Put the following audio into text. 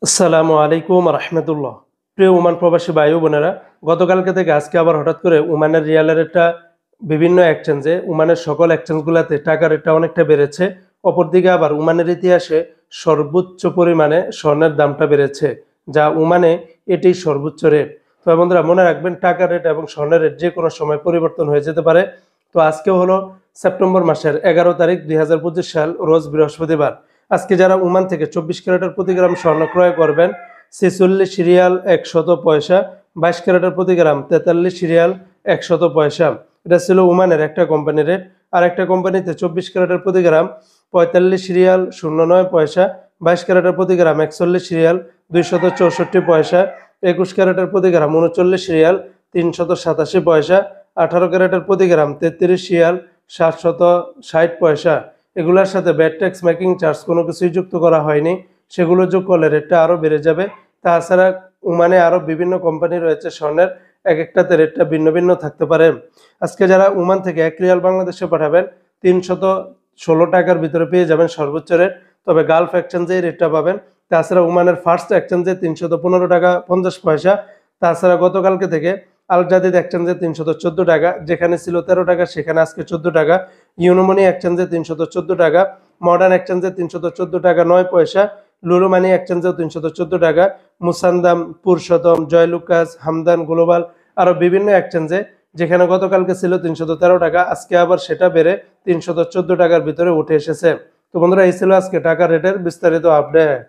আসসালামু আলাইকুম রহমতুল্লাহ। প্রিয় ওমান প্রবাসী ভাই ও বোনেরা, গতকালকে থেকে আজকে আবার হঠাৎ করে ওমানের রিয়ালের একটা বিভিন্ন এক্সচেঞ্জে ওমানের সকল এক্সচেঞ্জগুলোতে টাকার রেটটা অনেকটা বেড়েছে। অপরদিকে আবার ওমানের ইতিহাসে সর্বোচ্চ পরিমাণে স্বর্ণের দামটা বেড়েছে, যা ওমানে এটি সর্বোচ্চ রেট। তো বন্ধুরা মনে রাখবেন, টাকার রেট এবং স্বর্ণের রেট যে কোনো সময় পরিবর্তন হয়ে যেতে পারে। তো আজকেও হলো সেপ্টেম্বর মাসের 11 তারিখ 2025 সাল, রোজ বৃহস্পতিবার। আজকে যারা ওমান থেকে 24 ক্যারেটের প্রতি গ্রাম স্বর্ণ ক্রয় করবেন, 46 রিয়াল 100 পয়সা, 22 ক্যারেটের প্রতি গ্রাম 43 রিয়াল 100 পয়সা। এটা ছিল ওমানের একটা কোম্পানি রেট। আর একটা কোম্পানিতে 24 ক্যারেটের প্রতি গ্রাম 45 রিয়াল 09 পয়সা, 22 ক্যারেটের প্রতি গ্রাম 41 রিয়াল 264 পয়সা, 21 ক্যারেটের প্রতি গ্রাম 39 রিয়াল 387 পয়সা, 18 ক্যারেটের প্রতি গ্রাম 33 রিয়াল 760 পয়সা। এগুলোর সাথে ব্যাট ট্যাক্স মেকিং চার্জ কোনো কিছুই যুক্ত করা হয়নি, সেগুলো যোগ করলে রেটটা আরও বেড়ে যাবে। তাছাড়া ওমানে আরও বিভিন্ন কোম্পানি রয়েছে স্বর্ণের, এক একটাতে রেটটা ভিন্ন ভিন্ন থাকতে পারে। আজকে যারা ওমান থেকে 1 রিয়াল বাংলাদেশে পাঠাবেন, 316 টাকার ভিতরে পেয়ে যাবেন সর্বোচ্চ রেট। তবে গালফ এক্সচেঞ্জে এই রেটটা পাবেন। তাছাড়া ওমানের ফার্স্ট এক্সচেঞ্জে 315 টাকা 50 পয়সা। তাছাড়া গতকালকে থেকে আল জাদিদ এক্সচেঞ্জে 314 টাকা, যেখানে ছিল 13 টাকা সেখানে আজকে 14 টাকা। ইউনোমনি এক্সচেঞ্জে 314 টাকা, মডার্ন এক্সচেঞ্জে 314 টাকা 9 পয়সা, লুলু মানি এক্সচেঞ্জেও 314 টাকা, মুসান্দাম, পুরুষোত্তম, জয়লুকাস, হামদান গ্লোবাল, আরও বিভিন্ন এক্সচেঞ্জে যেখানে গতকালকে ছিল 313 টাকা, আজকে আবার সেটা বেড়ে 314 টাকার ভিতরে উঠে এসেছে। তো বন্ধুরা, এই ছিল আজকে টাকা রেটের বিস্তারিত আপডেট।